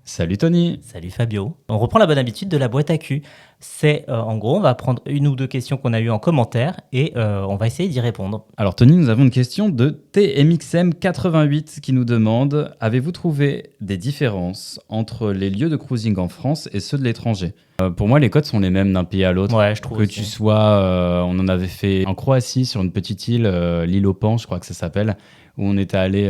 Salut Tony. Salut Fabio. On reprend la bonne habitude de la boîte à cul. C'est en gros, on va prendre une ou deux questions qu'on a eues en commentaire et on va essayer d'y répondre. Alors Tony, nous avons une question de TMXM88 qui nous demande: avez-vous trouvé des différences entre les lieux de cruising en France et ceux de l'étranger? Pour moi, les codes sont les mêmes d'un pays à l'autre. Ouais, je trouve Que aussi. tu sois, on en avait fait en Croatie sur une petite île, l'île aux Pans, je crois que ça s'appelle, où on était allé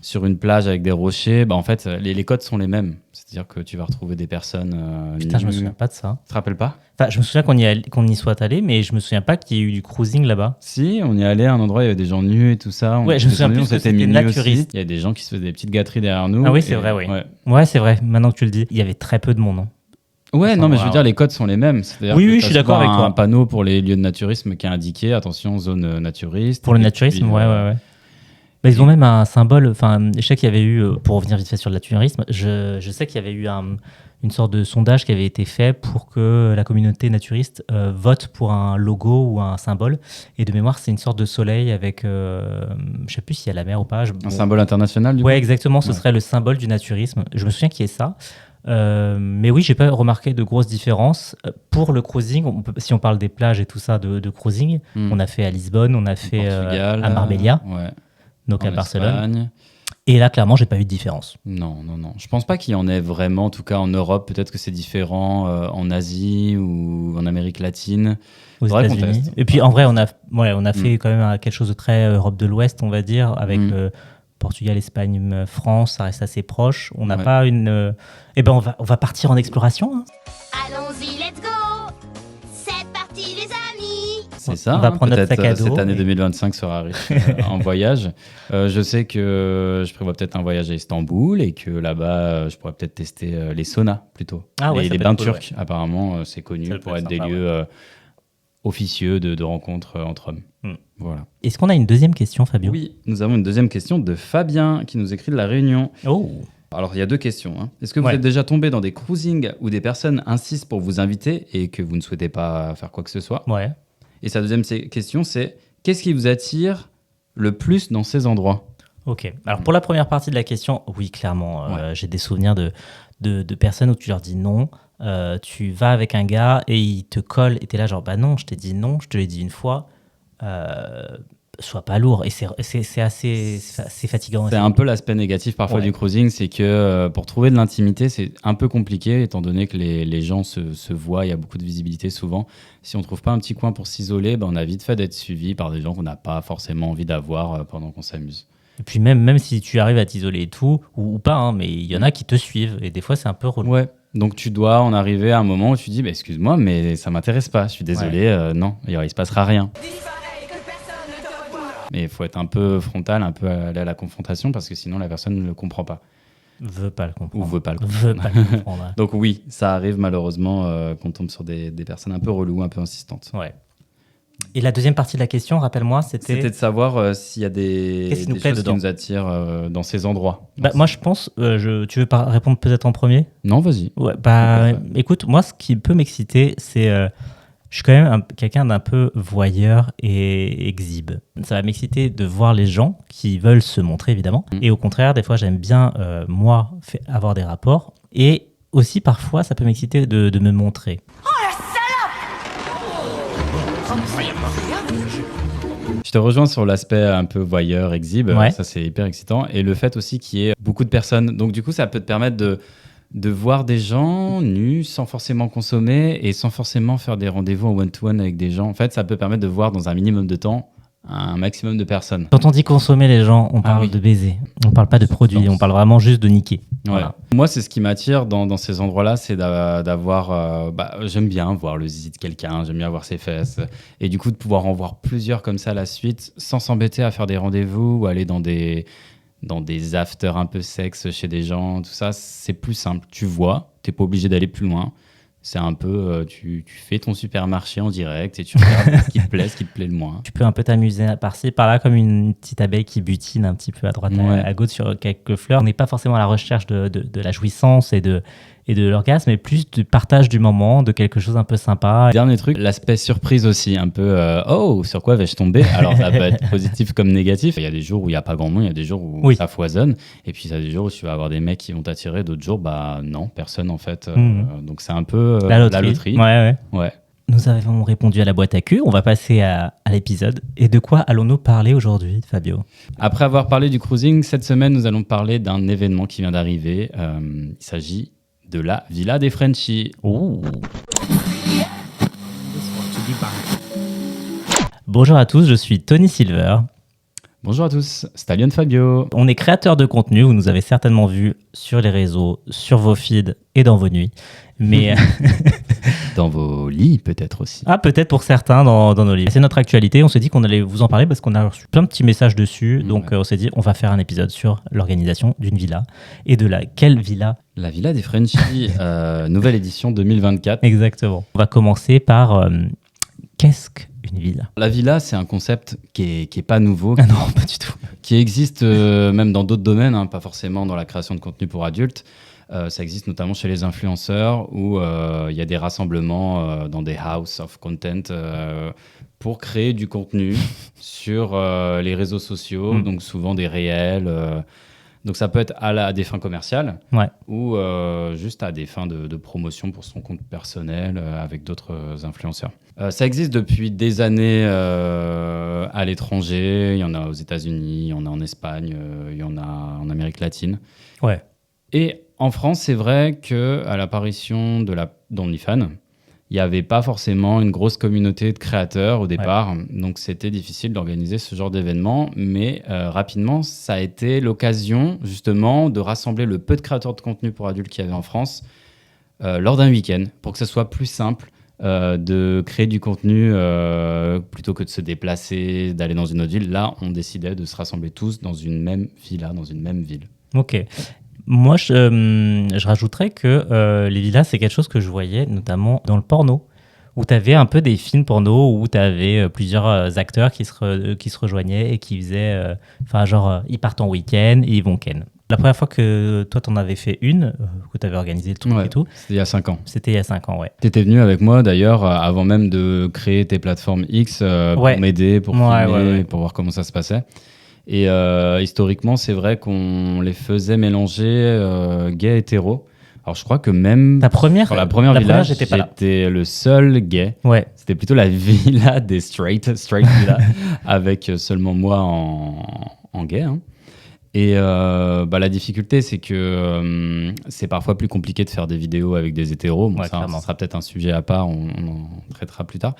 sur une plage avec des rochers. En fait, les codes sont les mêmes. C'est-à-dire que tu vas retrouver des personnes Putain, je me nues. souviens pas de ça. Tu te rappelles pas? Enfin, je me souviens qu'on y soit allé, mais je me souviens pas qu'il y ait eu du cruising là-bas. Si, on y est allé à un endroit, il y avait des gens nus et tout ça. Ouais, je me souviens plus on que s'était c'était mis nus aussi. naturiste. Il y a des gens qui se faisaient des petites gâteries derrière nous. Ah oui, c'est Et- vrai, oui. Ouais, Ouais, c'est vrai. Maintenant que tu le dis, il y avait très peu de monde. Ouais, non, mais je veux Wow. dire, les codes sont les mêmes. C'est-à-dire Oui, que oui, t'as je suis d'accord souvent avec toi. un panneau pour les lieux de naturisme qui est indiqué, attention, zone naturiste. Pour le Et naturisme, puis, ouais. Bah, ils ont même un symbole. Enfin, je sais qu'il y avait eu, pour revenir vite fait sur le naturisme, je sais qu'il y avait eu une sorte de sondage qui avait été fait pour que la communauté naturiste vote pour un logo ou un symbole. Et de mémoire, c'est une sorte de soleil avec, je sais plus s'il y a la mer ou pas. Un symbole international, du Ouais, coup. exactement. Ce Ouais. serait le symbole du naturisme. Je me souviens qu'il y ait ça. Mais oui, j'ai pas remarqué de grosses différences. Pour le cruising, si on parle des plages et tout ça de cruising, on a fait à Lisbonne, on a fait Portugal, à Marbella, ouais. donc En à Barcelone. Espagne. Et là, clairement, j'ai pas eu de différence. Non. Je pense pas qu'il y en ait vraiment, en tout cas en Europe. Peut-être que c'est différent en Asie ou en Amérique latine. Aux Faudrait qu'on États-Unis. teste. Et puis en vrai, on a fait quand même quelque chose de très Europe de l'Ouest, on va dire, avec Portugal, Espagne, France, ça reste assez proche. On n'a Ouais. pas une. Eh ben, on va partir en exploration. Hein. Allons-y, let's go! C'est parti, les amis! C'est ça. On va prendre notre peut-être, sac à dos cette année et- 2025 sera riche en voyage. Je sais que je prévois peut-être un voyage à Istanbul et que là-bas, je pourrais peut-être tester les saunas plutôt. Ah ouais, ça les peut bains être cool, turcs, apparemment, c'est connu Ça peut pour être être des sympa, lieux officieux de rencontres entre hommes. Voilà. Est-ce qu'on a une deuxième question, Fabio? Oui, nous avons une deuxième question de Fabien qui nous écrit de La Réunion. Oh. Alors, il y a deux questions. Hein. Est-ce que vous Ouais. êtes déjà tombé dans des cruisings où des personnes insistent pour vous inviter et que vous ne souhaitez pas faire quoi que ce soit? Ouais. Et sa deuxième question, c'est: qu'est-ce qui vous attire le plus dans ces endroits? Ok. Alors pour la première partie de la question, oui, clairement, j'ai des souvenirs de personnes où tu leur dis non. Tu vas avec un gars et il te colle et t'es là genre bah non, je t'ai dit non, je te l'ai dit une fois. Sois pas lourd et c'est assez fatigant. C'est un peu l'aspect négatif parfois Ouais. du cruising, c'est que pour trouver de l'intimité, c'est un peu compliqué étant donné que les gens se voient, il y a beaucoup de visibilité souvent. Si on trouve pas un petit coin pour s'isoler, on a vite fait d'être suivi par des gens qu'on n'a pas forcément envie d'avoir pendant qu'on s'amuse. Et puis même si tu arrives à t'isoler et tout, ou pas, hein, mais il y en a qui te suivent et des fois c'est un peu relou. Ouais. Donc tu dois en arriver à un moment où tu dis excuse-moi, mais ça m'intéresse pas, je suis désolé, non, il se passera rien. Mais il faut être un peu frontal, un peu aller à la confrontation parce que sinon la personne ne le comprend pas Veut pas le comprendre. ou veut pas le Veut comprendre. pas le comprendre. Ouais. Donc oui, ça arrive malheureusement qu'on tombe sur des personnes un peu reloues, un peu insistantes. Ouais. Et la deuxième partie de la question, rappelle-moi, C'était c'était. de savoir s'il y a des Qu'est-ce qui nous des plaît choses qui dedans nous attirent dans ces endroits. Bah, moi je pense, tu veux pas répondre peut-être en premier? Non, vas-y. Ouais, bah Parfait. écoute, moi ce qui peut m'exciter, c'est. Je suis quand même quelqu'un d'un peu voyeur et exhibe. Ça va m'exciter de voir les gens qui veulent se montrer, évidemment. Et au contraire, des fois, j'aime bien, moi, avoir des rapports. Et aussi, parfois, ça peut m'exciter de me montrer. Je te rejoins sur l'aspect un peu voyeur, exhibe. Ouais. Ça, c'est hyper excitant. Et le fait aussi qu'il y ait beaucoup de personnes. Donc, du coup, ça peut te permettre de voir des gens nus sans forcément consommer et sans forcément faire des rendez-vous en one-to-one avec des gens. En fait, ça peut permettre de voir dans un minimum de temps un maximum de personnes. Quand on dit consommer les gens, on parle oui. de baiser. On parle pas de produits, on parle vraiment juste de niquer. Ouais. Voilà. Moi, c'est ce qui m'attire dans ces endroits-là, c'est d'avoir... j'aime bien voir le zizi de quelqu'un, j'aime bien voir ses fesses. Et du coup, de pouvoir en voir plusieurs comme ça à la suite, sans s'embêter à faire des rendez-vous ou aller dans des afters un peu sexe chez des gens, tout ça, c'est plus simple. Tu vois, t'es pas obligé d'aller plus loin. C'est un peu, tu fais ton supermarché en direct et tu regardes ce qui te plaît le moins. Tu peux un peu t'amuser par-ci, par-là, comme une petite abeille qui butine un petit peu à droite, à gauche sur quelques fleurs. On n'est pas forcément à la recherche de la jouissance et de l'orgasme, mais plus du partage du moment, de quelque chose un peu sympa. Dernier truc, l'aspect surprise aussi, un peu oh, sur quoi vais-je tomber? Alors ça peut être positif comme négatif. Il y a des jours où il n'y a pas grand monde, il y a des jours où ça foisonne, et puis il y a des jours où tu vas avoir des mecs qui vont t'attirer, d'autres jours, bah non, personne en fait. Donc c'est un peu la loterie. Ouais. Ouais. Nous avons répondu à la boîte à cul, on va passer à l'épisode. Et de quoi allons-nous parler aujourd'hui, Fabio? Après avoir parlé du cruising, cette semaine, nous allons parler d'un événement qui vient d'arriver. Il s'agit de la Villa des Frenchies. Bonjour à tous, je suis Tony Silver. Bonjour à tous, Stallion Fabio. On est créateur de contenu, vous nous avez certainement vu sur les réseaux, sur vos feeds et dans vos nuits. Mais dans vos lits peut-être aussi. Ah, peut-être pour certains dans nos lits. C'est notre actualité, on s'est dit qu'on allait vous en parler parce qu'on a reçu plein de petits messages dessus. Donc on s'est dit on va faire un épisode sur l'organisation d'une villa. Et de quelle villa? La Villa des Frenchies, nouvelle édition 2024. Exactement. On va commencer par qu'est-ce qu'une villa? La villa, c'est un concept qui est pas nouveau. Ah non, pas du tout. Qui existe même dans d'autres domaines, hein, pas forcément dans la création de contenu pour adultes. Ça existe notamment chez les influenceurs où il y a des rassemblements dans des house of content pour créer du contenu sur les réseaux sociaux, donc souvent des réels. Donc ça peut être à des fins commerciales ou juste à des fins de promotion pour son compte personnel avec d'autres influenceurs. Ça existe depuis des années à l'étranger. Il y en a aux États-Unis, il y en a en Espagne, il y en a en Amérique latine. Ouais. Et en France, c'est vrai qu'à l'apparition d'OnlyFans, il n'y avait pas forcément une grosse communauté de créateurs au départ. Donc, c'était difficile d'organiser ce genre d'événement. Mais rapidement, ça a été l'occasion, justement, de rassembler le peu de créateurs de contenu pour adultes qu'il y avait en France lors d'un week-end pour que ce soit plus simple de créer du contenu plutôt que de se déplacer, d'aller dans une autre ville. Là, on décidait de se rassembler tous dans une même villa, dans une même ville. Ok. Moi, je rajouterais que les villas, c'est quelque chose que je voyais notamment dans le porno, où tu avais un peu des films porno, où tu avais plusieurs acteurs qui se rejoignaient et qui faisaient, ils partent en week-end et ils vont ken. La première fois que toi, t'en avais fait une, que tu avais organisé le truc et tout. C'était il y a 5 ans. C'était il y a 5 ans, ouais. Tu étais venu avec moi d'ailleurs avant même de créer tes plateformes X pour m'aider, pour filmer, pour voir comment ça se passait. Et historiquement, c'est vrai qu'on les faisait mélanger gay hétéro. Alors je crois que même sur la première villa, j'étais le seul gay. Ouais. C'était plutôt la villa des straight villa, avec seulement moi en gay. Hein. Et la difficulté, c'est que c'est parfois plus compliqué de faire des vidéos avec des hétéros. Bon, ça sera peut-être un sujet à part, on en traitera plus tard.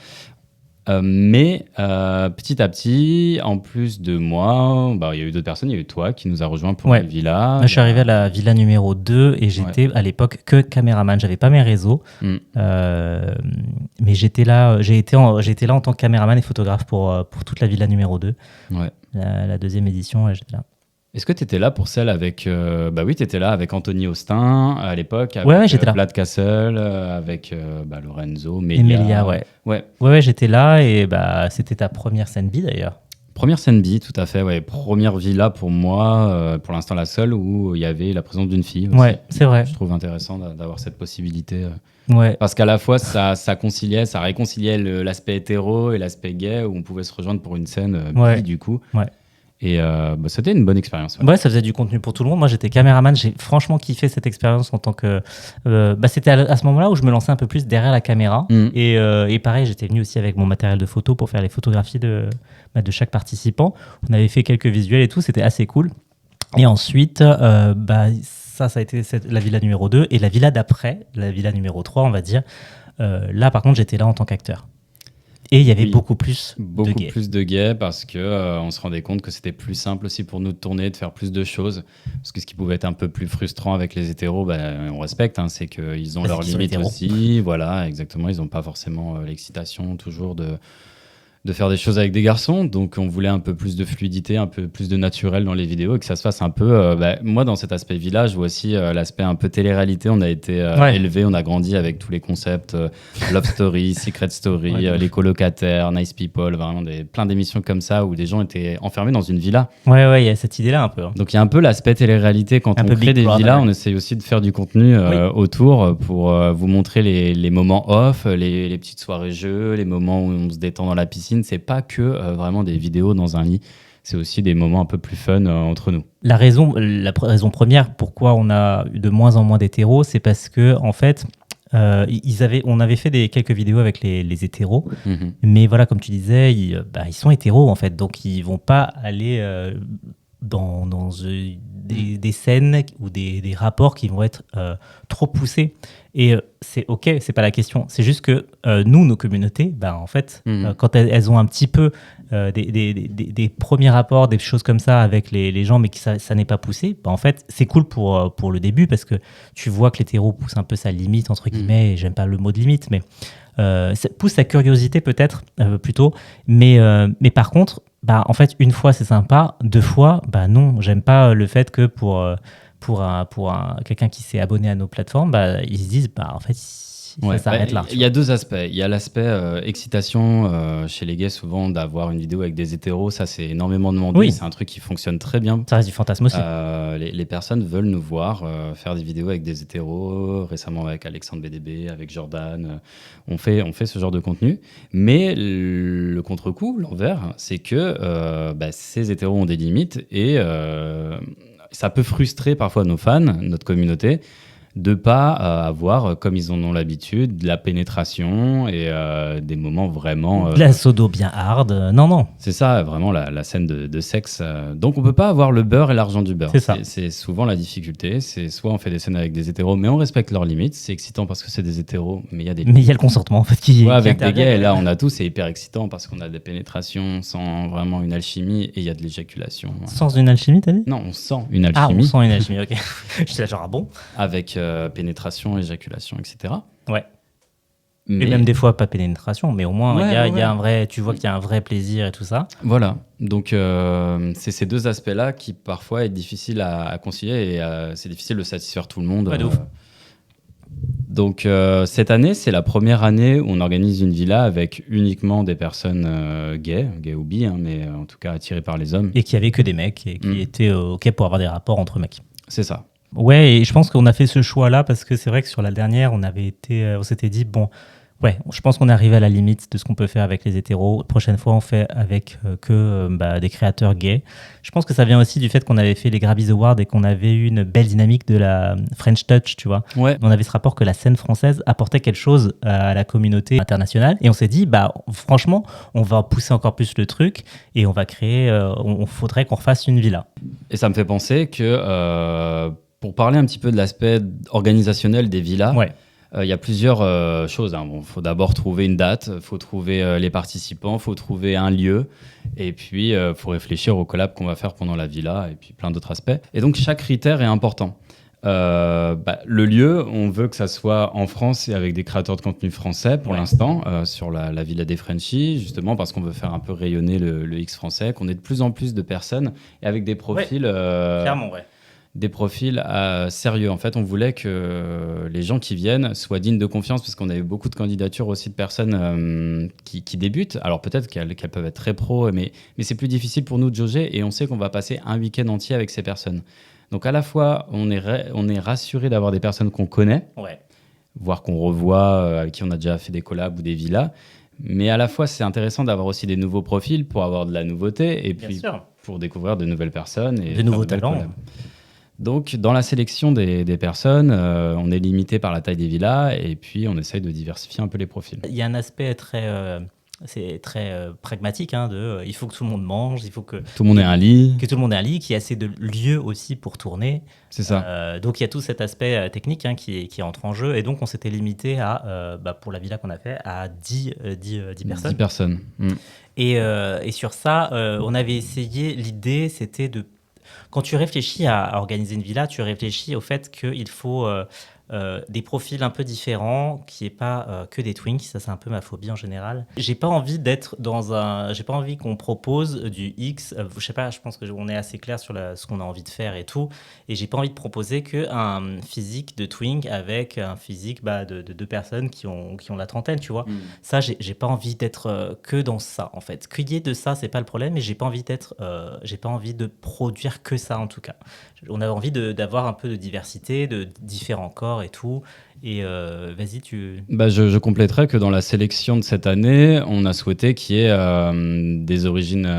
Mais petit à petit, en plus de moi, il y a eu d'autres personnes, il y a eu toi qui nous a rejoint pour une villa. Moi, je suis arrivé à la villa numéro 2 et j'étais à l'époque que caméraman. J'avais pas mes réseaux, mais j'étais là en tant que caméraman et photographe pour toute la villa numéro 2. Ouais. La deuxième édition, j'étais là. Est-ce que tu étais là pour celle avec... oui, tu étais là avec Anthony Austin à l'époque, avec j'étais là. Vlad Castle, avec Lorenzo, Melia. Ouais, j'étais là et c'était ta première scène B d'ailleurs. Première scène B, tout à fait, ouais. Première villa pour moi, pour l'instant la seule, où il y avait la présence d'une fille aussi. Ouais, c'est vrai. Je trouve intéressant d'avoir cette possibilité. Ouais. Parce qu'à la fois, ça réconciliait l'aspect hétéro et l'aspect gay, où on pouvait se rejoindre pour une scène B du coup. Ouais. Et c'était une bonne expérience. Ouais, ça faisait du contenu pour tout le monde. Moi, j'étais caméraman. J'ai franchement kiffé cette expérience en tant que... c'était à ce moment-là où je me lançais un peu plus derrière la caméra. Et pareil, j'étais venu aussi avec mon matériel de photo pour faire les photographies de chaque participant. On avait fait quelques visuels et tout. C'était assez cool. Et ensuite, ça a été la villa numéro 2. Et la villa d'après, la villa numéro 3, on va dire. Là, par contre, j'étais là en tant qu'acteur. Et il y avait beaucoup plus de gays parce que on se rendait compte que c'était plus simple aussi pour nous de tourner, de faire plus de choses. Parce que ce qui pouvait être un peu plus frustrant avec les hétéros, on respecte, hein, c'est qu'ils ont leurs limites aussi. Voilà, exactement. Ils n'ont pas forcément l'excitation toujours de faire des choses avec des garçons, donc on voulait un peu plus de fluidité, un peu plus de naturel dans les vidéos et que ça se fasse un peu. Moi, dans cet aspect villa, je vois aussi l'aspect un peu télé-réalité. On a été élevé, on a grandi avec tous les concepts Love Story, Secret Story, les colocataires, Nice People, vraiment plein d'émissions comme ça où des gens étaient enfermés dans une villa. Ouais, il y a cette idée-là un peu. Donc il y a un peu l'aspect télé-réalité quand on crée des villas, on essaye aussi de faire du contenu autour pour vous montrer les moments off, les petites soirées jeux, les moments où on se détend dans la piscine. C'est pas que vraiment des vidéos dans un lit, c'est aussi des moments un peu plus fun entre nous. La raison première pourquoi on a eu de moins en moins d'hétéros, c'est parce que en fait, on avait fait quelques vidéos avec les hétéros, mais voilà, comme tu disais, ils sont hétéros en fait, donc ils vont pas aller dans des scènes ou des rapports qui vont être trop poussés. Et c'est ok, c'est pas la question. C'est juste que nous, nos communautés, en fait, quand elles ont un petit peu des premiers rapports, des choses comme ça avec les gens, mais que ça n'est pas poussé, en fait, c'est cool pour le début parce que tu vois que l'hétéro pousse un peu sa limite, entre guillemets, et j'aime pas le mot de limite, mais ça pousse sa curiosité peut-être plutôt. Mais par contre, en fait, une fois c'est sympa, deux fois, non, j'aime pas le fait que pour quelqu'un qui s'est abonné à nos plateformes, ils se disent, en fait, ça s'arrête là. Il y a deux aspects. Il y a l'aspect excitation chez les gays, souvent, d'avoir une vidéo avec des hétéros. Ça, c'est énormément demandé. Oui. C'est un truc qui fonctionne très bien. Ça reste du fantasme aussi. Les personnes veulent nous voir faire des vidéos avec des hétéros. Récemment, avec Alexandre BDB, avec Jordan. On fait ce genre de contenu. Mais le contre-coup, l'envers, c'est que ces hétéros ont des limites et ça peut frustrer parfois nos fans, notre communauté, de pas avoir, comme ils en ont l'habitude, de la pénétration et des moments vraiment... de la sodo bien hard, non. C'est ça, vraiment la scène de sexe. Donc on peut pas avoir le beurre et l'argent du beurre. C'est ça. C'est souvent la difficulté. C'est soit on fait des scènes avec des hétéros, mais on respecte leurs limites. C'est excitant parce que c'est des hétéros, mais il y a des... Mais il y a le consentement, en fait, qui avec des intervient. gays, et là on a tout, c'est hyper excitant parce qu'on a des pénétrations sans vraiment une alchimie et il y a de l'éjaculation. Sans une alchimie, t'as dit ? Non, on sent une Ah, alchimie. on sent une alchimie, ok. J'étais là genre, bon. Avec pénétration, éjaculation, etc. Ouais. Mais Et même des fois, pas pénétration, mais au moins, il Ouais, y a un vrai, tu vois qu'il y a un vrai plaisir et tout ça. voilà. Donc, c'est ces deux aspects-là qui parfois est difficile à concilier et c'est difficile de satisfaire tout le monde. Ouais, de ouf. Donc, cette année, c'est la première année où on organise une villa avec uniquement des personnes gays ou bi, mais en tout cas attirées par les hommes. Et qu'il y avait que des mecs et qui étaient ok pour avoir des rapports entre mecs. C'est ça. Ouais, et je pense qu'on a fait ce choix-là parce que c'est vrai que sur la dernière, on s'était dit, bon, ouais, je pense qu'on est arrivé à la limite de ce qu'on peut faire avec les hétéros. Prochaine fois, on fait avec des créateurs gays. Je pense que ça vient aussi du fait qu'on avait fait les Grammys Awards et qu'on avait eu une belle dynamique de la French Touch, tu vois. Ouais. On avait ce rapport que la scène française apportait quelque chose à la communauté internationale. Et on s'est dit, franchement, on va pousser encore plus le truc et on va créer, on faudrait qu'on refasse une villa. Et ça me fait penser que pour parler un petit peu de l'aspect organisationnel des villas, Ouais. il y a plusieurs choses. Bon, faut d'abord trouver une date, faut trouver les participants, faut trouver un lieu, et puis faut réfléchir au collab qu'on va faire pendant la villa, et puis plein d'autres aspects. Et donc chaque critère est important. Le lieu, on veut que ça soit en France et avec des créateurs de contenu français pour l'instant, sur la Villa des Frenchies, justement parce qu'on veut faire un peu rayonner le X français, qu'on ait de plus en plus de personnes et avec des profils... Clairement, ouais. Des profils sérieux. En fait, on voulait que les gens qui viennent soient dignes de confiance parce qu'on avait beaucoup de candidatures aussi de personnes qui débutent. Alors peut-être qu'elles peuvent être très pro, mais c'est plus difficile pour nous de jauger et on sait qu'on va passer un week-end entier avec ces personnes. Donc à la fois, on est rassuré d'avoir des personnes qu'on connaît, voire qu'on revoit, avec qui on a déjà fait des collabs ou des villas. Mais à la fois, c'est intéressant d'avoir aussi des nouveaux profils pour avoir de la nouveauté et puis pour découvrir de nouvelles personnes. Et de nouveaux talents. Donc, dans la sélection des personnes, on est limité par la taille des villas et puis on essaye de diversifier un peu les profils. Il y a un aspect très pragmatique, il faut que tout le monde mange, il faut que tout le monde ait un lit. Que tout le monde ait un lit, qu'il y ait assez de lieux aussi pour tourner. C'est ça. Donc, il y a tout cet aspect technique qui entre en jeu. Et donc, on s'était limité à, pour la villa qu'on a fait, à 10 personnes. 10 personnes. Et sur ça, on avait essayé, l'idée, c'était de quand tu réfléchis à organiser une villa, tu réfléchis au fait qu'il faut des profils un peu différents, qui est pas que des twinks. Ça, c'est un peu ma phobie en général. J'ai pas envie j'ai pas envie qu'on propose du X. Je sais pas, je pense qu'on est assez clair sur ce qu'on a envie de faire et tout. Et j'ai pas envie de proposer qu'un physique de twink avec un physique de deux personnes qui ont la trentaine, tu vois. Ça, j'ai pas envie d'être que dans ça, en fait. Qu'il y ait de ça, c'est pas le problème, mais j'ai pas envie de produire que ça, en tout cas. On a envie d'avoir un peu de diversité, de différents corps et tout. Et vas-y, je compléterais que dans la sélection de cette année, on a souhaité qu'il y ait des origines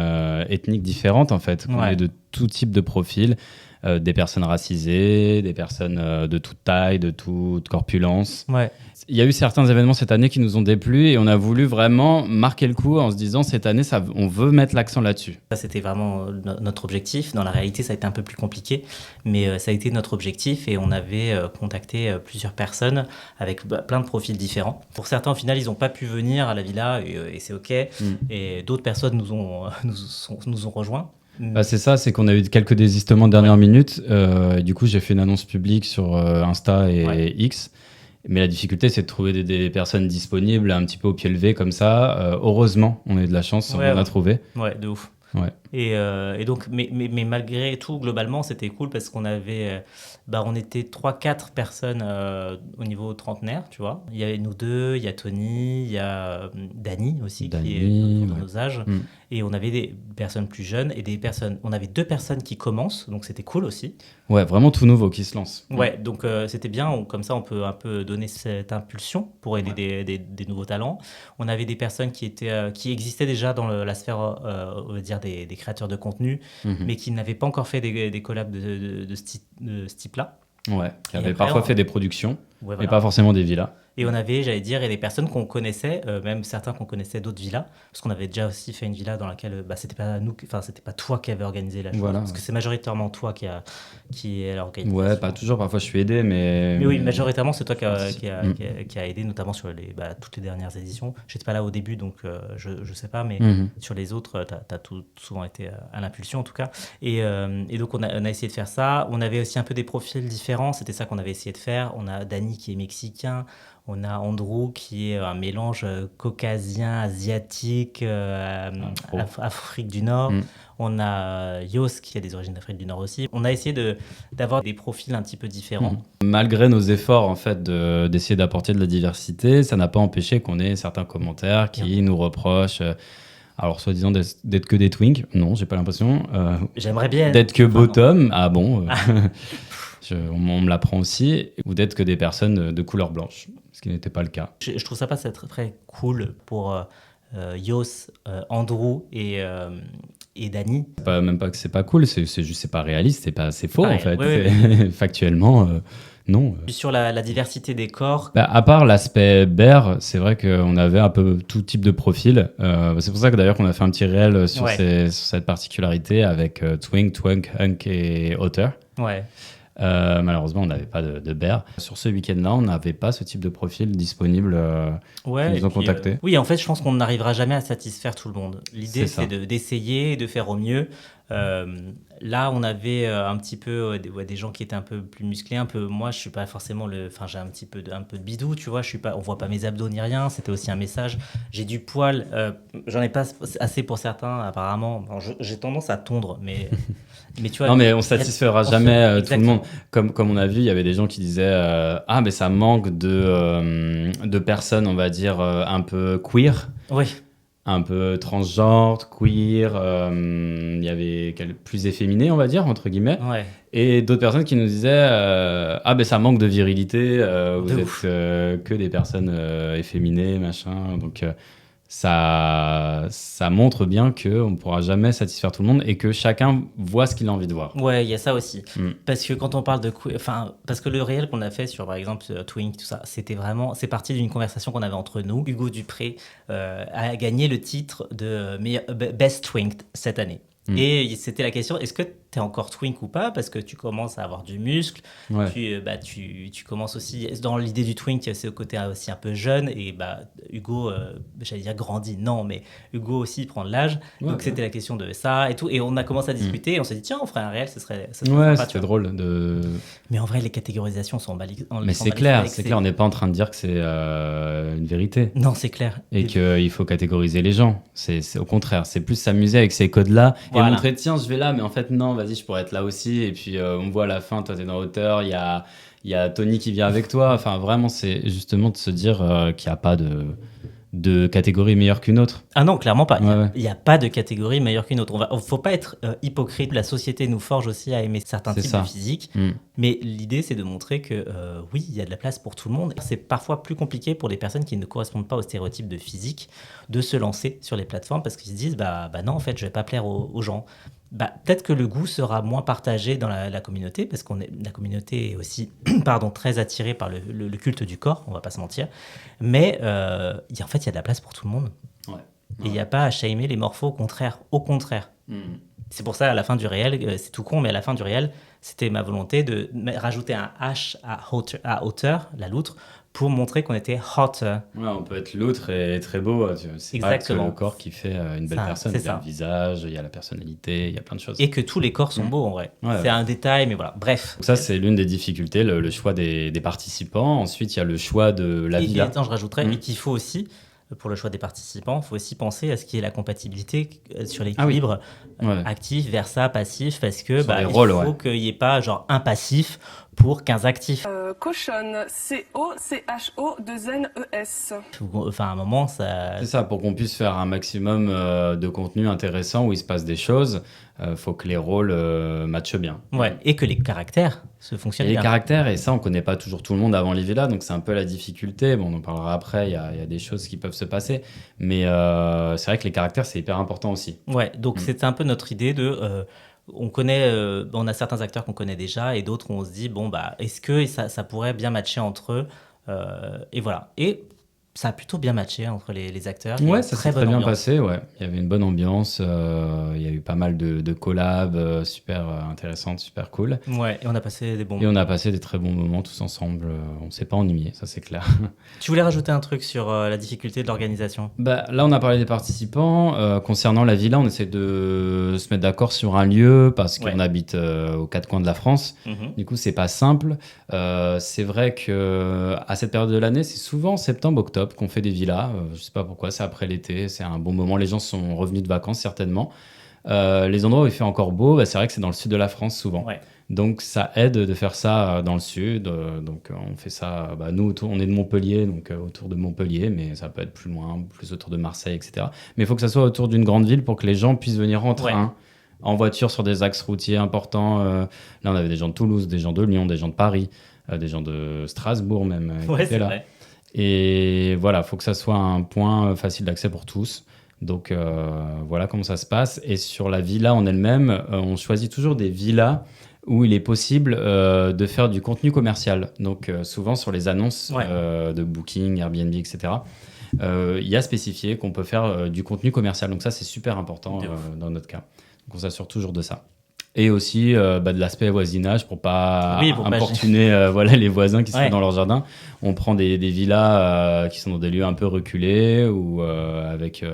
ethniques différentes, en fait. Qu'on ait de tout type de profil, des personnes racisées, des personnes de toute taille, de toute corpulence. Ouais. Il y a eu certains événements cette année qui nous ont déplu et on a voulu vraiment marquer le coup en se disant cette année, on veut mettre l'accent là-dessus. Ça, c'était vraiment notre objectif. Dans la réalité, ça a été un peu plus compliqué, mais ça a été notre objectif et on avait contacté plusieurs personnes avec plein de profils différents. Pour certains, au final, ils n'ont pas pu venir à la villa et c'est OK. Et d'autres personnes nous ont rejoints. C'est ça, c'est qu'on a eu quelques désistements de dernière minute. Du coup, j'ai fait une annonce publique sur Insta et X. Mais la difficulté, c'est de trouver des personnes disponibles un petit peu au pied levé comme ça. Heureusement, on a eu de la chance, on a trouvé. Ouais, de ouf. Ouais. Et donc, mais malgré tout, globalement, c'était cool parce qu'on avait, on était 3-4 personnes au niveau trentenaire, tu vois. Il y avait nous deux, il y a Tony, il y a Dany aussi, qui est dans nos âges. Et on avait des personnes plus jeunes et on avait 2 personnes qui commencent, donc c'était cool aussi. Ouais, vraiment tout nouveau qui se lance. Ouais, donc c'était bien, comme ça on peut un peu donner cette impulsion pour aider des nouveaux talents. On avait des personnes qui existaient déjà dans la sphère, on va dire, des créateurs de contenu, mais qui n'avaient pas encore fait des collabs de ce type-là. Ouais, qui avaient parfois fait des productions, mais pas forcément des villas. Et on avait, j'allais dire, des personnes qu'on connaissait, même certains qu'on connaissait d'autres villas, parce qu'on avait déjà aussi fait une villa dans laquelle c'était pas toi qui avais organisé la chose, parce que c'est majoritairement toi qui est l'organisation. Ouais, pas toujours, parfois je suis aidé, mais oui, majoritairement c'est toi qui a aidé, notamment sur toutes les dernières éditions. J'étais pas là au début, donc je sais pas, mais sur les autres, t'as souvent été à l'impulsion en tout cas. Et donc on a essayé de faire ça. On avait aussi un peu des profils différents, c'était ça qu'on avait essayé de faire. On a Dany qui est mexicain. On a Andrew qui est un mélange caucasien, asiatique, Afrique du Nord. On a Yos qui a des origines d'Afrique du Nord aussi. On a essayé d'avoir des profils un petit peu différents. Malgré nos efforts en fait d'essayer d'apporter de la diversité, ça n'a pas empêché qu'on ait certains commentaires qui nous reprochent. Alors, soi-disant d'être que des twinks. Non, j'ai pas l'impression. J'aimerais bien. D'être que bottom. Ah bon on me l'apprend aussi. Ou d'être que des personnes de couleur blanche, ce qui n'était pas le cas. Je trouve ça pas très, très cool pour Yos, Andrew et Dany. Même pas que c'est pas cool, c'est juste c'est pas réaliste, c'est faux en fait. Ouais. Factuellement, non. Sur la diversité des corps. À part l'aspect bear, c'est vrai qu'on avait un peu tout type de profil. C'est pour ça que d'ailleurs qu'on a fait un petit réel sur cette particularité avec twink, hunk et otter. Ouais. Malheureusement, on n'avait pas de bear. Sur ce week-end-là, on n'avait pas ce type de profil disponible qui nous ont contactés. Oui, en fait, je pense qu'on n'arrivera jamais à satisfaire tout le monde. L'idée, c'est d'essayer et de faire au mieux. Là, on avait un petit peu des gens qui étaient un peu plus musclés. Moi, je suis pas forcément j'ai un peu de bidou, tu vois. On voit pas mes abdos ni rien. C'était aussi un message. J'ai du poil. J'en ai pas assez pour certains, apparemment. J'ai tendance à tondre, mais tu vois. Non, mais on satisfera jamais tout le monde. Comme on a vu, il y avait des gens qui disaient mais ça manque de personnes, on va dire, un peu queer. Oui. Un peu transgenre, queer, il y avait plus efféminé, on va dire, entre guillemets. Ouais. Et d'autres personnes qui nous disaient ça manque de virilité, vous êtes que des personnes efféminées, machin. Donc ça montre bien qu'on ne pourra jamais satisfaire tout le monde et que chacun voit ce qu'il a envie de voir. Ouais, il y a ça aussi. Parce que quand on parle de parce que le réel qu'on a fait sur, par exemple, Twink, tout ça, c'est parti d'une conversation qu'on avait entre nous. Hugo Dupré a gagné le titre de Best Twink cette année. Et c'était la question, est-ce que t'es encore twink ou pas, parce que tu commences à avoir du muscle, Ouais. tu commences aussi, dans l'idée du twink, c'est au côté aussi un peu jeune, et Hugo, j'allais dire grandit, non, mais Hugo aussi prend de l'âge, Ouais, donc c'était la question de ça et tout, et on a commencé à discuter, et on s'est dit, tiens, on ferait un réel, ce serait Ouais, sympa, tu c'était vois. drôle de. Mais en vrai, les catégorisations sont Mais c'est clair, on n'est pas en train de dire que c'est une vérité. Non, c'est clair. Et qu'il faut catégoriser les gens. C'est au contraire, c'est plus s'amuser avec ces codes-là Voilà. et montrer, tiens, je vais là, mais en fait, non, vas-y, je pourrais être là aussi. Et puis, on voit à la fin, toi, t'es dans hauteur, il y a Tony qui vient avec toi. Enfin, vraiment, c'est justement de se dire qu'il n'y a pas de catégorie meilleure qu'une autre. Ah non, clairement pas. Ouais. Il n'y a pas de catégorie meilleure qu'une autre. Faut pas être hypocrite. La société nous forge aussi à aimer certains C'est types ça. de physique. Mm. Mais l'idée, c'est de montrer que oui, il y a de la place pour tout le monde. C'est parfois plus compliqué pour des personnes qui ne correspondent pas aux stéréotypes de physique de se lancer sur les plateformes parce qu'ils se disent bah non, en fait, je vais pas plaire aux gens. Peut-être que le goût sera moins partagé dans la communauté parce la communauté est aussi très attirée par le culte du corps, on va pas se mentir. Mais en fait, il y a de la place pour tout le monde. Ouais. Et il n'y a pas à shamer les morphos, au contraire. Au contraire. Mm. C'est pour ça, à la fin du réel, c'est tout con, mais à la fin du réel, c'était ma volonté de rajouter un H à hauteur, la loutre, pour montrer qu'on était hotter. Ouais, on peut être l'autre et très beau. C'est pas que Exactement. le corps qui fait une belle Ça, personne. c'est Il y a ça. le visage, il y a la personnalité, il y a plein de choses. Et que tous les corps sont beaux, en vrai. Ouais, C'est un détail, mais voilà. Bref. Donc ça, c'est l'une des difficultés, le choix des participants. Ensuite, il y a le choix de la Et villa. attends, je rajouterais Mm. qu'il faut aussi, pour le choix des participants, il faut aussi penser à ce qui est la compatibilité sur l'équilibre Ouais. actif versus passif, parce que Sur les il rôles, faut ouais. qu'il n'y ait pas genre un passif pour 15 actifs. Cochonne, C-O-C-H-O-2-N-E-S. Enfin, à un moment, ça... C'est ça, pour qu'on puisse faire un maximum de contenu intéressant où il se passe des choses, faut que les rôles matchent bien. Ouais, et que les caractères se Et fonctionnent les bien. caractères, et ça, on connaît pas toujours tout le monde avant les villas, donc c'est un peu la difficulté. Bon, on en parlera après, il y a des choses qui peuvent se passer, mais c'est vrai que les caractères, c'est hyper important aussi. Ouais, donc c'était un peu notre idée de... on a certains acteurs qu'on connaît déjà et d'autres où on se dit, est-ce que ça pourrait bien matcher entre eux et voilà. Et ça a plutôt bien matché entre les acteurs. Il y a Ouais, une ça s'est très bonne bien ambiance. passé, ouais. Il y avait une bonne ambiance, il y a eu pas mal de collabs super intéressantes, super cool. Ouais, et on a passé des bons Et moments. on a passé des très bons moments tous ensemble, on s'est pas ennuyé, ça c'est clair. Tu voulais rajouter un truc sur la difficulté de l'organisation? Là, on a parlé des participants. Concernant la villa, on essaie de se mettre d'accord sur un lieu parce qu'on Ouais. habite aux quatre coins de la France. Mhm. Du coup, c'est pas simple. C'est vrai que à cette période de l'année, c'est souvent septembre-octobre qu'on fait des villas. Je sais pas pourquoi, c'est après l'été, c'est un bon moment. Les gens sont revenus de vacances certainement. Les endroits où il fait encore beau, c'est vrai que c'est dans le sud de la France souvent. Ouais. Donc ça aide de faire ça dans le sud. Donc on fait ça, nous on est de Montpellier, donc autour de Montpellier, mais ça peut être plus loin, plus autour de Marseille, etc. Mais il faut que ça soit autour d'une grande ville pour que les gens puissent venir en train, en voiture sur des axes routiers importants. Là on avait des gens de Toulouse, des gens de Lyon, des gens de Paris, des gens de Strasbourg même. Qui Ouais, étaient c'est là. vrai. Et voilà, il faut que ça soit un point facile d'accès pour tous. Donc voilà comment ça se passe. Et sur la villa en elle-même, on choisit toujours des villas où il est possible de faire du contenu commercial. Donc souvent sur les annonces de Booking, Airbnb, etc., il y a spécifié qu'on peut faire du contenu commercial. Donc ça, c'est super important dans notre cas. Donc on s'assure toujours de ça. Et aussi de l'aspect voisinage pour pas importuner les voisins qui sont dans leur jardin. On prend des villas qui sont dans des lieux un peu reculés ou avec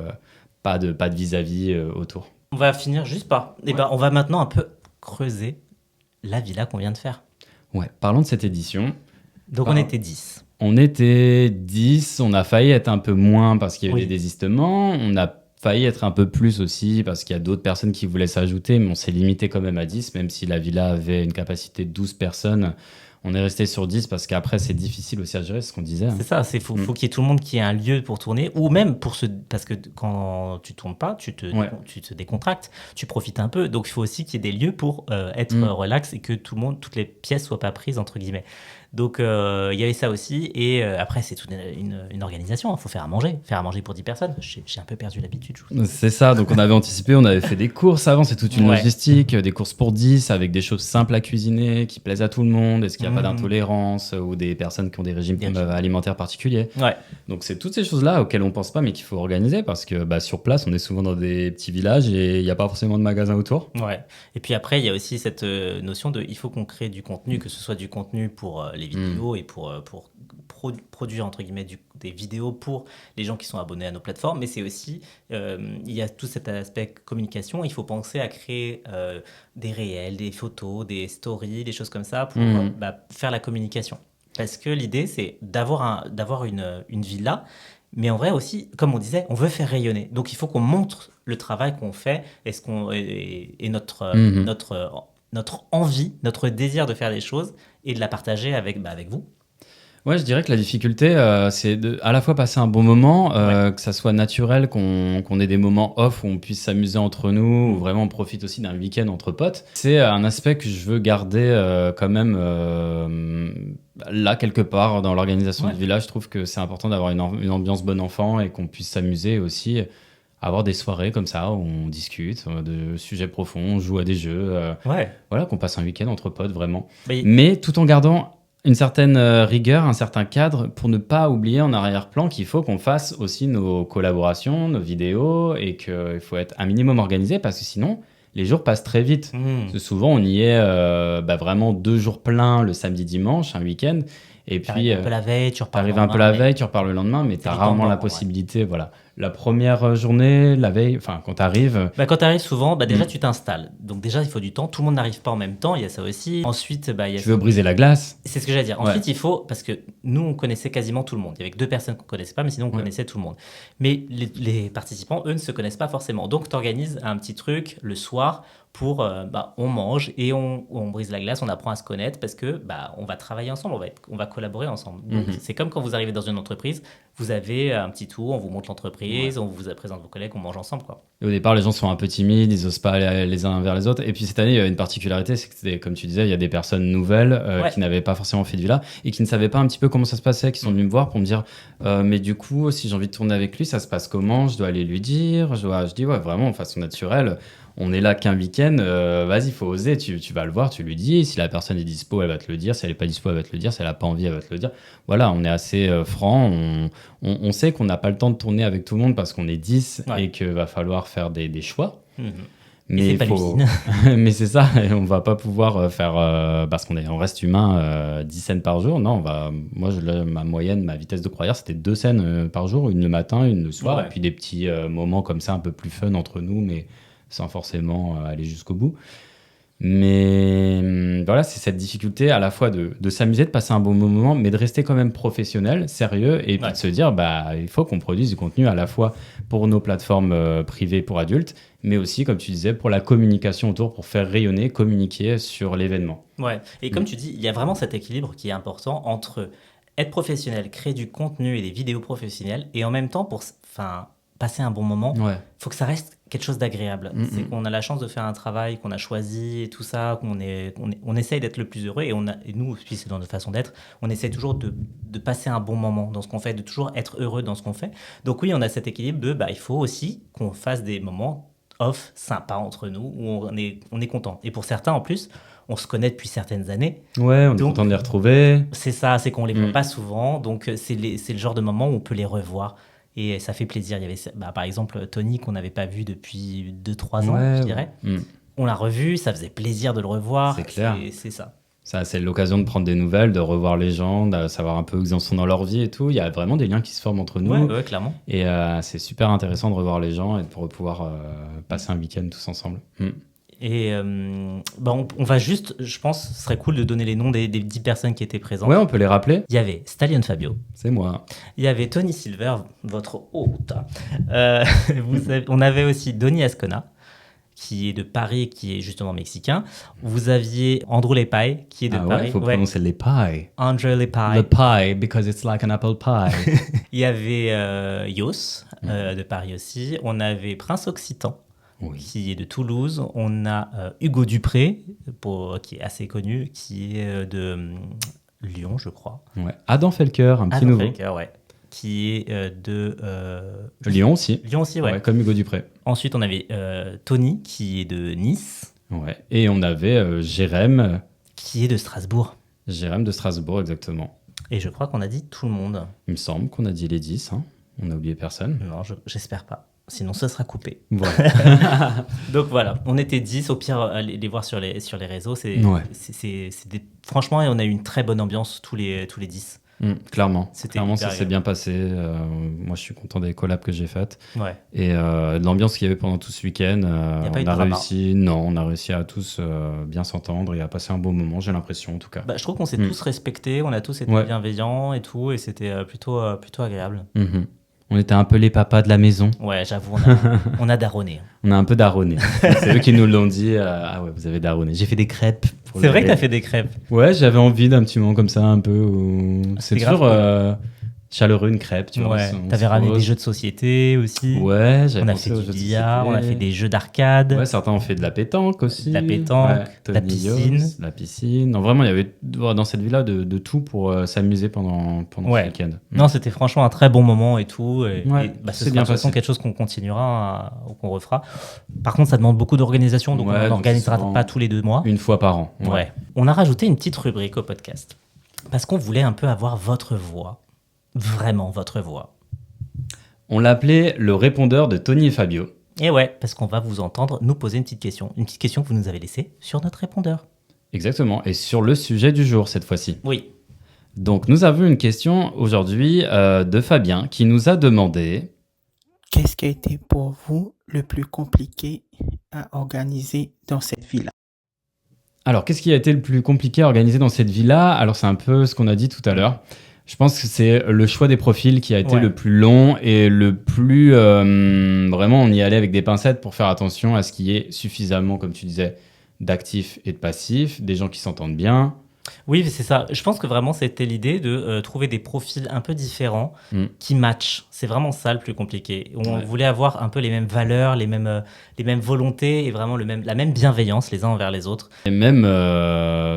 pas de vis-à-vis autour. On va finir juste par... on va maintenant un peu creuser la villa qu'on vient de faire. Ouais, parlons de cette édition. Donc on était 10. On était 10, on a failli être un peu moins parce qu'il y a eu des désistements. On a failli être un peu plus aussi parce qu'il y a d'autres personnes qui voulaient s'ajouter, mais on s'est limité quand même à 10, même si la villa avait une capacité de 12 personnes. On est resté sur 10 parce qu'après, c'est difficile aussi à gérer, c'est ce qu'on disait. C'est ça, faut qu'il y ait tout le monde qui ait un lieu pour tourner, ou même parce que quand tu tournes pas, tu te décontractes, tu profites un peu. Donc il faut aussi qu'il y ait des lieux pour être relax et que toutes les pièces soient pas prises, entre guillemets. Donc, il y avait ça aussi. Et après, c'est toute une organisation. Il faut faire à manger. Faire à manger pour 10 personnes. J'ai un peu perdu l'habitude. C'est ça, donc on avait anticipé, on avait fait des courses avant, c'est toute une Ouais. logistique, des courses pour 10 avec des choses simples à cuisiner, qui plaisent à tout le monde, est-ce qu'il n'y a pas Mhm. d'intolérance ou des personnes qui ont des régimes Des régimes. alimentaires particuliers. Ouais. Donc c'est toutes ces choses-là auxquelles on pense pas mais qu'il faut organiser parce que sur place on est souvent dans des petits villages et il n'y a pas forcément de magasins autour. Ouais. Et puis après, il y a aussi cette notion de il faut qu'on crée du contenu, que ce soit du contenu pour les vidéos et pour produire entre guillemets des vidéos pour les gens qui sont abonnés à nos plateformes, mais c'est aussi il y a tout cet aspect communication. Il faut penser à créer des réels, des photos, des stories, des choses comme ça pour faire la communication. Parce que l'idée, c'est d'avoir une villa. Mais en vrai aussi, comme on disait, on veut faire rayonner. Donc il faut qu'on montre le travail qu'on fait et notre envie, notre désir de faire des choses et de la partager avec vous. Ouais, je dirais que la difficulté, c'est à la fois passer un bon moment, que ça soit naturel, qu'on ait des moments off où on puisse s'amuser entre nous, où vraiment on profite aussi d'un week-end entre potes. C'est un aspect que je veux garder quand même là, quelque part, dans l'organisation du village. Je trouve que c'est important d'avoir une ambiance bon enfant et qu'on puisse s'amuser aussi. Avoir des soirées comme ça où on discute de sujets profonds, on joue à des jeux. Voilà, qu'on passe un week-end entre potes, vraiment. Mais tout en gardant une certaine rigueur, un certain cadre pour ne pas oublier en arrière-plan qu'il faut qu'on fasse aussi nos collaborations, nos vidéos et qu'il faut être un minimum organisé parce que sinon, les jours passent très vite. Parce que souvent, on y est vraiment 2 jours pleins le samedi, dimanche, un week-end. Et puis, t'arrives un peu la veille, tu repars le lendemain. Tu repars le lendemain, mais tu as rarement la possibilité, voilà. La première journée, la veille, enfin, quand tu arrives... quand tu arrives souvent, déjà, tu t'installes. Donc déjà, il faut du temps. Tout le monde n'arrive pas en même temps, il y a ça aussi. Ensuite, il y a... Tu veux briser la glace. C'est ce que j'allais dire. Ensuite, il faut... Parce que nous, on connaissait quasiment tout le monde. Il y avait que 2 personnes qu'on ne connaissait pas, mais sinon, on connaissait tout le monde. Mais les participants, eux, ne se connaissent pas forcément. Donc, tu organises un petit truc le soir pour... on mange et on brise la glace, on apprend à se connaître parce que on va travailler ensemble, on va collaborer ensemble. Donc, c'est comme quand vous arrivez dans une entreprise, vous avez un petit tour, on vous montre l'entreprise, on vous présente vos collègues, on mange ensemble, quoi. Et au départ, les gens sont un peu timides, ils n'osent pas aller les uns vers les autres. Et puis cette année, il y a une particularité, c'est que, comme tu disais, il y a des personnes nouvelles qui n'avaient pas forcément fait de villa et qui ne savaient pas un petit peu comment ça se passait, qui sont venus me voir pour me dire mais du coup, si j'ai envie de tourner avec lui, ça se passe comment? Je dois aller lui dire? Je dis ouais, vraiment, de façon naturelle. On est là qu'un week-end, vas-y, il faut oser, tu vas le voir, tu lui dis. Si la personne est dispo, elle va te le dire. Si elle n'est pas dispo, elle va te le dire. Si elle n'a pas envie, elle va te le dire. Voilà, on est assez franc. On sait qu'on n'a pas le temps de tourner avec tout le monde parce qu'on est 10 et qu'il va falloir faire des choix. Mais mais c'est ça, et on va pas pouvoir faire parce on reste humain 10 scènes par jour. Non, moi ma moyenne, ma vitesse de croisière, c'était 2 scènes par jour, une le matin, une le soir, et puis des petits moments comme ça un peu plus fun entre nous, mais sans forcément aller jusqu'au bout. Mais voilà, c'est cette difficulté à la fois de s'amuser, de passer un bon moment, mais de rester quand même professionnel, sérieux, et puis de se dire, il faut qu'on produise du contenu à la fois pour nos plateformes privées pour adultes, mais aussi, comme tu disais, pour la communication autour, pour faire rayonner, communiquer sur l'événement. Ouais, et comme tu dis, il y a vraiment cet équilibre qui est important entre être professionnel, créer du contenu et des vidéos professionnelles, et en même temps, pour passer un bon moment, faut que ça reste quelque chose d'agréable. C'est qu'on a la chance de faire un travail qu'on a choisi et tout ça, on essaye d'être le plus heureux et nous, puis c'est dans notre façon d'être, on essaye toujours de passer un bon moment dans ce qu'on fait, de toujours être heureux dans ce qu'on fait. Donc oui, on a cet équilibre il faut aussi qu'on fasse des moments off, sympas entre nous, où on est content. Et pour certains, en plus, on se connaît depuis certaines années. Ouais, on est content de les retrouver. C'est ça, c'est qu'on les voit pas souvent, donc c'est le genre de moment où on peut les revoir. Et ça fait plaisir. Il y avait par exemple Tony qu'on n'avait pas vu depuis 2-3 ans, je dirais. On l'a revu, ça faisait plaisir de le revoir. C'est clair. C'est ça. Ça, c'est l'occasion de prendre des nouvelles, de revoir les gens, de savoir un peu où ils en sont dans leur vie et tout. Il y a vraiment des liens qui se forment entre nous. Ouais, clairement. Et c'est super intéressant de revoir les gens et de pouvoir passer un week-end tous ensemble. Et on va juste, je pense, ce serait cool de donner les noms des 10 personnes qui étaient présentes. Ouais, on peut les rappeler. Il y avait Stallion Fabio. C'est moi. Il y avait Tony Silver, votre hôte. On avait aussi Donny Ascona, qui est de Paris, qui est justement mexicain. Vous aviez Andrew Lepay, qui est de Paris. Il faut prononcer Lepay. Andrew Lepay. Lepay, because it's like an apple pie. Il y avait Yos, de Paris aussi. On avait Prince Occitan, qui est de Toulouse. On a Hugo Dupré, qui est assez connu, qui est Lyon, je crois. Ouais. Adam Felker, un petit Adam nouveau. Felker, ouais. Qui est de... Lyon aussi. Lyon aussi, ouais. Ouais, comme Hugo Dupré. Ensuite, on avait Tony, qui est de Nice. Ouais. Et on avait Jérém. Qui est de Strasbourg. Jérém de Strasbourg, exactement. Et je crois qu'on a dit tout le monde. Il me semble qu'on a dit les 10. Hein. On n'a oublié personne. Non, j'espère pas. Sinon, ça sera coupé. Voilà. Donc voilà, on était 10. Au pire, allez les voir sur les réseaux. Ouais. Franchement, on a eu une très bonne ambiance tous les 10. Clairement. C'était Clairement, hyper ça s'est bien passé. Moi, je suis content des collabs que j'ai faites. Ouais. Et de l'ambiance qu'il y avait pendant tout ce week-end. Y a pas eu on de a drama. on a réussi à tous bien s'entendre et à passer un beau moment, j'ai l'impression en tout cas. Bah, je trouve qu'on s'est tous respectés, on a tous été Ouais. bienveillants et tout, et c'était plutôt agréable. Mhm. On était un peu les papas de la maison. Ouais, j'avoue, on a daronné. On a un peu daronné. C'est eux qui nous l'ont dit. Ah ouais, vous avez daronné. J'ai fait des crêpes. C'est vrai que t'as fait des crêpes. Ouais, j'avais envie d'un petit moment comme ça, un peu. C'est grave toujours chaleureux, une crêpe, tu vois. Ouais. on T'avais se ramené pose. des jeux de société aussi. Ouais, j'avais On a pensé fait aux du jeux de billard, on a société. fait des jeux d'arcade. Ouais, certains ont fait de la pétanque aussi. De la pétanque, Ouais, la Tony piscine. Yost, la piscine. Non, vraiment, il y avait dans cette villa de tout pour s'amuser pendant Ouais. ce week-end. Non, c'était franchement un très bon moment et tout. Et, Ouais, ce c'est sera bien de toute façon passé. quelque chose qu'on continuera ou qu'on refera. Par contre, ça demande beaucoup d'organisation, donc Ouais, on donc n'organisera souvent pas tous les 2 mois. Une fois par an. Ouais. On a rajouté une petite rubrique au podcast parce qu'on voulait un peu avoir votre voix. Vraiment votre voix. On l'appelait le répondeur de Tony et Fabio. Et ouais, parce qu'on va vous entendre nous poser une petite question. Une petite question que vous nous avez laissée sur notre répondeur. Exactement. Et sur le sujet du jour, cette fois-ci. Oui. Donc, nous avons une question aujourd'hui de Fabien qui nous a demandé... Qu'est-ce qui a été pour vous le plus compliqué à organiser dans cette villa? Alors, qu'est-ce qui a été le plus compliqué à organiser dans cette villa? Alors, c'est un peu ce qu'on a dit tout à l'heure. Je pense que c'est le choix des profils qui a été le plus long et le plus... vraiment, on y allait avec des pincettes pour faire attention à ce qui est suffisamment, comme tu disais, d'actifs et de passifs, des gens qui s'entendent bien. Oui, c'est ça. Je pense que vraiment, c'était l'idée de trouver des profils un peu différents qui matchent. C'est vraiment ça le plus compliqué. On voulait avoir un peu les mêmes valeurs, les mêmes volontés et vraiment la même bienveillance les uns envers les autres. Et même,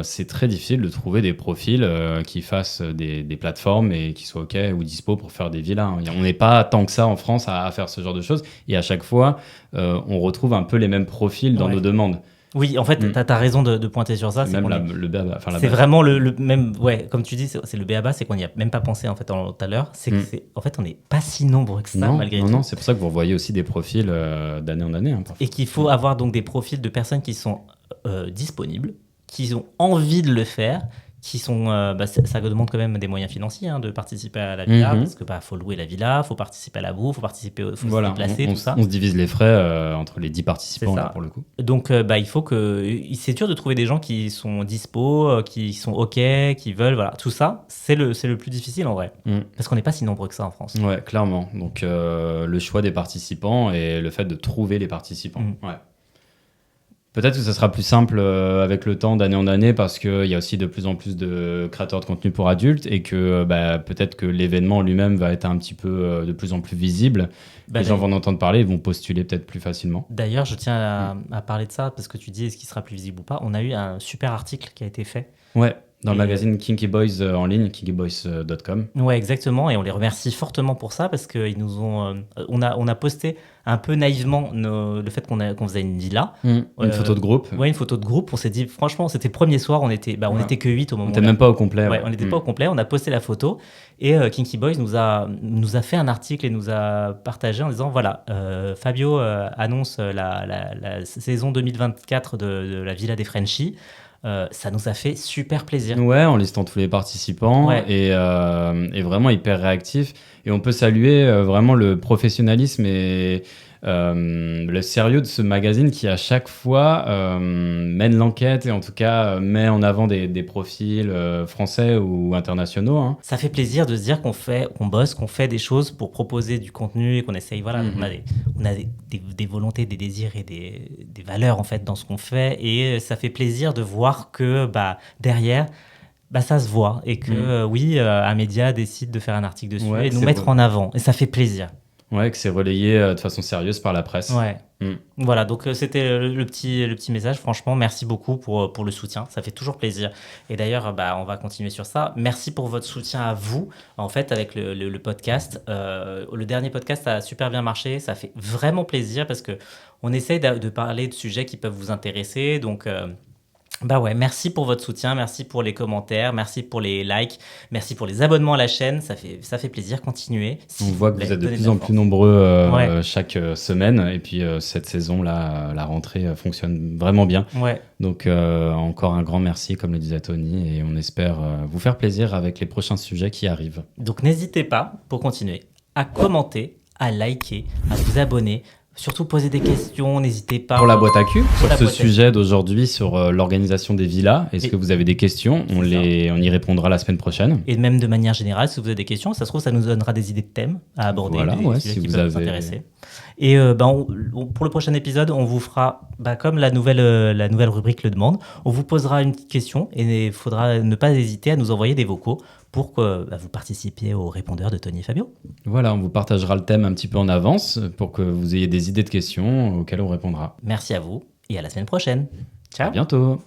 c'est très difficile de trouver des profils qui fassent des plateformes et qui soient OK ou dispo pour faire des villas. On n'est pas tant que ça en France à faire ce genre de choses. Et à chaque fois, on retrouve un peu les mêmes profils dans nos demandes. Oui, en fait, t'as raison de pointer sur ça. C'est même le BABA. C'est vraiment le même, ouais, comme tu dis, c'est le BABA, c'est qu'on n'y a même pas pensé en fait tout à l'heure. C'est que en fait, on n'est pas si nombreux que ça malgré tout. Non, c'est pour ça que vous revoyez aussi des profils d'année en année. Et qu'il faut avoir donc des profils de personnes qui sont disponibles, qui ont envie de le faire, qui sont, ça demande quand même des moyens financiers de participer à la villa, parce que faut louer la villa, faut participer à la bouffe, faut se déplacer, tout ça. On se divise les frais entre les 10 participants là, pour le coup. Donc il faut c'est dur de trouver des gens qui sont dispo, qui sont OK, qui veulent, voilà, tout ça, c'est le plus difficile en vrai, parce qu'on n'est pas si nombreux que ça en France. Ouais, clairement. Donc le choix des participants et le fait de trouver les participants. Ouais. Peut-être que ça sera plus simple avec le temps, d'année en année, parce qu'il y a aussi de plus en plus de créateurs de contenu pour adultes et que peut-être que l'événement lui-même va être un petit peu de plus en plus visible. Les gens vont en entendre parler et vont postuler peut-être plus facilement. D'ailleurs, je tiens à parler de ça parce que tu dis est-ce qu'il sera plus visible ou pas. On a eu un super article qui a été fait. Ouais. Dans le magazine Kinky Boys en ligne, kinkyboys.com. Ouais, exactement. Et on les remercie fortement pour ça parce qu'ils nous ont. On a posté un peu naïvement le fait qu'on faisait une villa. Une photo de groupe. Ouais, une photo de groupe. On s'est dit, franchement, c'était le premier soir. On était que 8 au moment. On n'était même pas au complet. Ouais, on n'était pas au complet. On a posté la photo et Kinky Boys nous a fait un article et nous a partagé en disant voilà, Fabio annonce la saison 2024 de la Villa des Frenchies. Ça nous a fait super plaisir. Ouais, en listant tous les participants et vraiment hyper réactif. Et on peut saluer vraiment le professionnalisme et le sérieux de ce magazine qui à chaque fois mène l'enquête et en tout cas met en avant des profils français ou internationaux. Ça fait plaisir de se dire qu'on bosse, qu'on fait des choses pour proposer du contenu et qu'on essaye. Voilà, on a des volontés, des désirs et des valeurs en fait dans ce qu'on fait et ça fait plaisir de voir que derrière. Ça se voit et que un média décide de faire un article dessus et nous mettre en avant et ça fait plaisir. Ouais, que c'est relayé de façon sérieuse par la presse. Ouais. Mm. Voilà, donc c'était le petit message. Franchement, merci beaucoup pour le soutien. Ça fait toujours plaisir. Et d'ailleurs, on va continuer sur ça. Merci pour votre soutien à vous, en fait, avec le podcast. Le dernier podcast a super bien marché. Ça fait vraiment plaisir parce que on essaye de parler de sujets qui peuvent vous intéresser. Donc, merci pour votre soutien, merci pour les commentaires, merci pour les likes, merci pour les abonnements à la chaîne, ça fait plaisir, continuez. On voit que vous êtes de plus en plus nombreux chaque semaine, et puis cette saison-là, la rentrée fonctionne vraiment bien. Ouais. Donc encore un grand merci, comme le disait Tony, et on espère vous faire plaisir avec les prochains sujets qui arrivent. Donc n'hésitez pas, pour continuer, à commenter, à liker, à vous abonner. Surtout poser des questions, n'hésitez pas. Pour la boîte à cul, sur la ce boîte à sujet d'aujourd'hui, sur l'organisation des villas, est-ce que vous avez des questions? On y répondra la semaine prochaine. Et même de manière générale, si vous avez des questions, ça se trouve, ça nous donnera des idées de thèmes à aborder, Voilà, des sujets si qui vous peuvent vous avez... intéresser. Et pour le prochain épisode, on vous fera, comme la nouvelle rubrique le demande, on vous posera une petite question et il faudra ne pas hésiter à nous envoyer des vocaux pour que vous participiez au répondeur de Tony et Fabio. Voilà, on vous partagera le thème un petit peu en avance pour que vous ayez des idées de questions auxquelles on répondra. Merci à vous et à la semaine prochaine. Ciao. À bientôt.